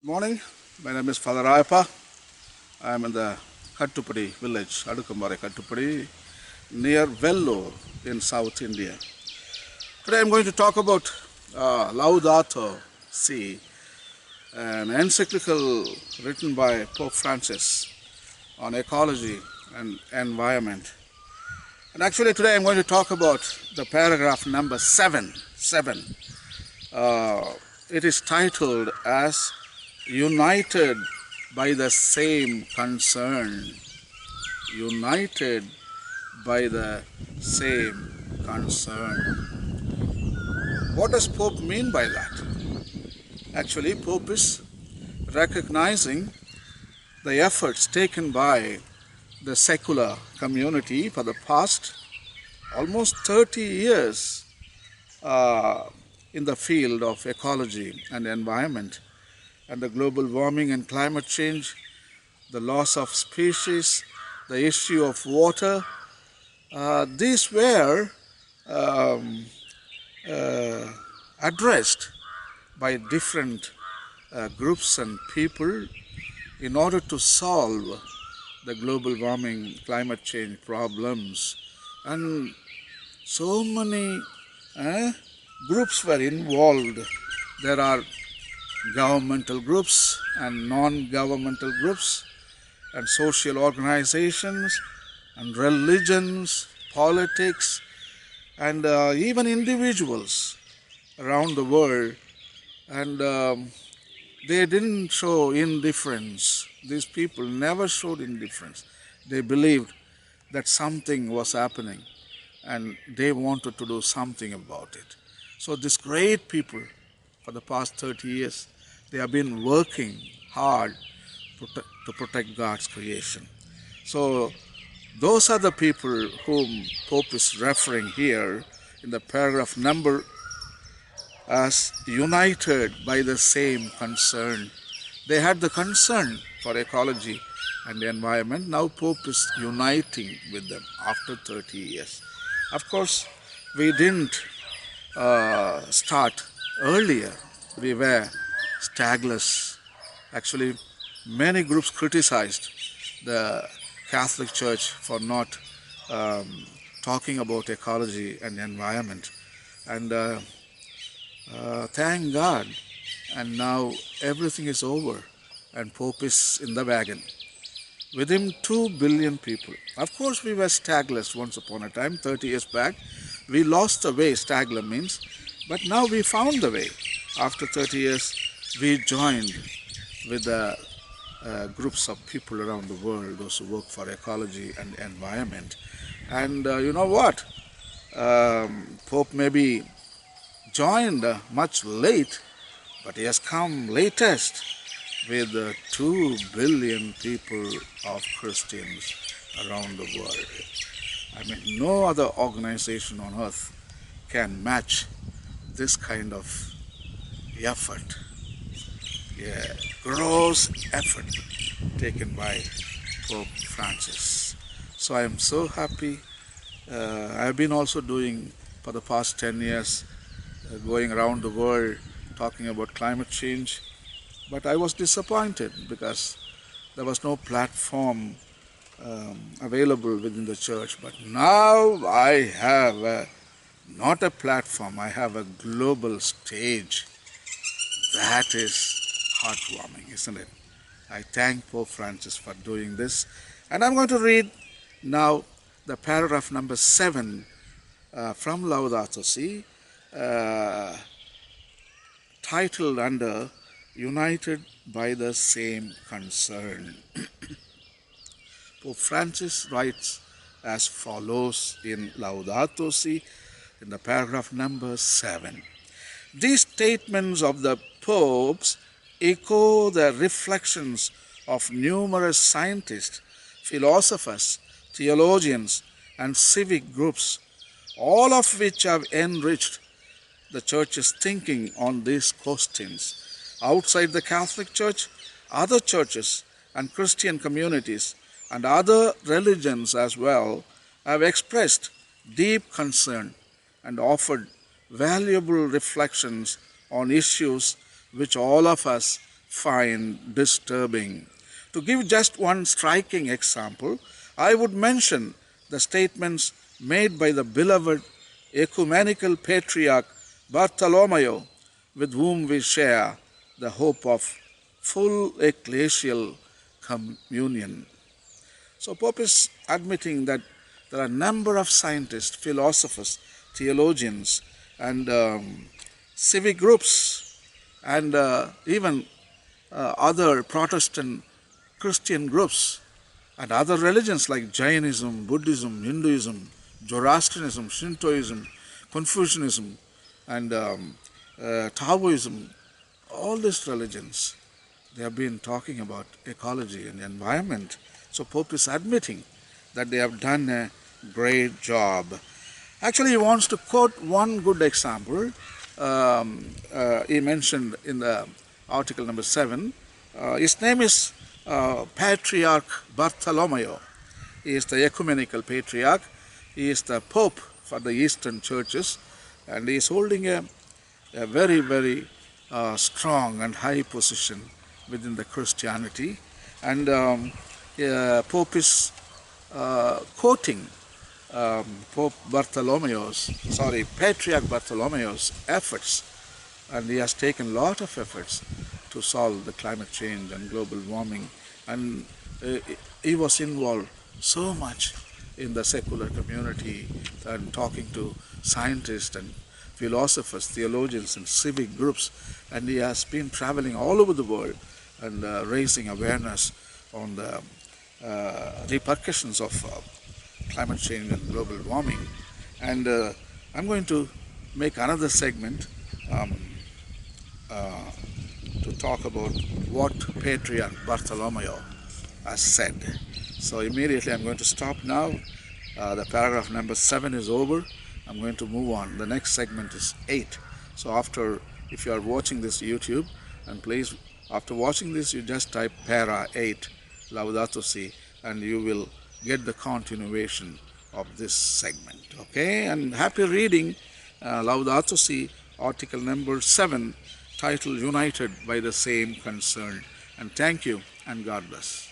Morning, my name is Father Rayappa. I am in the Kattupudi village, Adukumbare Kattupudi, near Vellore in South India. Today I am going to talk about Laudato Si, an encyclical written by Pope Francis on ecology and environment. And actually today I am going to talk about the paragraph number 7. It is titled as United by the same concern. United by the same concern. What does Pope mean by that? Actually, Pope is recognizing the efforts taken by the secular community for the past almost 30 years in the field of ecology and environment, and the global warming and climate change, the loss of species, the issue of water. These were addressed by different groups and people in order to solve the global warming, climate change problems. And so many groups were involved. There are governmental groups and non-governmental groups and social organizations and religions, politics, and even individuals around the world. And they didn't show indifference. These people never showed indifference. They believed that something was happening and they wanted to do something about it. So these great people, for the past 30 years, they have been working hard to protect God's creation. So those are the people whom Pope is referring here in the paragraph number as united by the same concern. They had the concern for ecology and the environment. Now Pope is uniting with them after 30 years. Of course, we didn't start earlier. We were stagless. Actually, many groups criticized the Catholic Church for not talking about ecology and environment. And thank God, and now everything is over and Pope is in the wagon. With him 2 billion people. Of course we were stagless once upon a time, 30 years back. We lost the way, stagler means, but now we found the way. After 30 years, we joined with the groups of people around the world, those who work for ecology and environment. And you know what? Pope maybe joined much late, but he has come latest with 2 billion people of Christians around the world. I mean, no other organization on earth can match this kind of effort. Yeah, gross effort taken by Pope Francis. So I am so happy. I have been also doing for the past 10 years, going around the world talking about climate change. But I was disappointed because there was no platform available within the church. But now I have not a platform, I have a global stage. That is heartwarming, isn't it? I thank Pope Francis for doing this. And I'm going to read now the paragraph number 7 from Laudato Si, titled under United by the Same Concern. Pope Francis writes as follows in Laudato Si, in the paragraph number 7. These statements of the popes echo the reflections of numerous scientists, philosophers, theologians, and civic groups, all of which have enriched the Church's thinking on these questions. Outside the Catholic Church, other churches and Christian communities and other religions as well have expressed deep concern and offered valuable reflections on issues which all of us find disturbing. To give just one striking example, I would mention the statements made by the beloved Ecumenical Patriarch Bartholomew, with whom we share the hope of full ecclesial communion. So Pope is admitting that there are a number of scientists, philosophers, theologians, and civic groups, and even other Protestant Christian groups, and other religions like Jainism, Buddhism, Hinduism, Zoroastrianism, Shintoism, Confucianism, and Taoism. All these religions, they have been talking about ecology and environment. So Pope is admitting that they have done a great job. Actually, he wants to quote one good example. He mentioned in the article number 7. His name is Patriarch Bartholomew. He is the Ecumenical Patriarch. He is the Pope for the Eastern churches, and he is holding a very, very strong and high position within the Christianity. And Pope is quoting Patriarch Bartholomew's efforts, and he has taken a lot of efforts to solve the climate change and global warming, and he was involved so much in the secular community and talking to scientists and philosophers, theologians, and civic groups, and he has been traveling all over the world and raising awareness on the repercussions of climate change and global warming. And I'm going to make another segment to talk about what Patriarch Bartholomew has said. So immediately I'm going to stop now. The paragraph number 7 is over. I'm going to move on. The next segment is 8. So if you are watching this YouTube, and please, after watching this, you just type para 8, Laudato Si, and you will get the continuation of this segment. Okay, and happy reading. Laudato Si, article number 7, titled United by the Same Concern. And thank you, and God bless.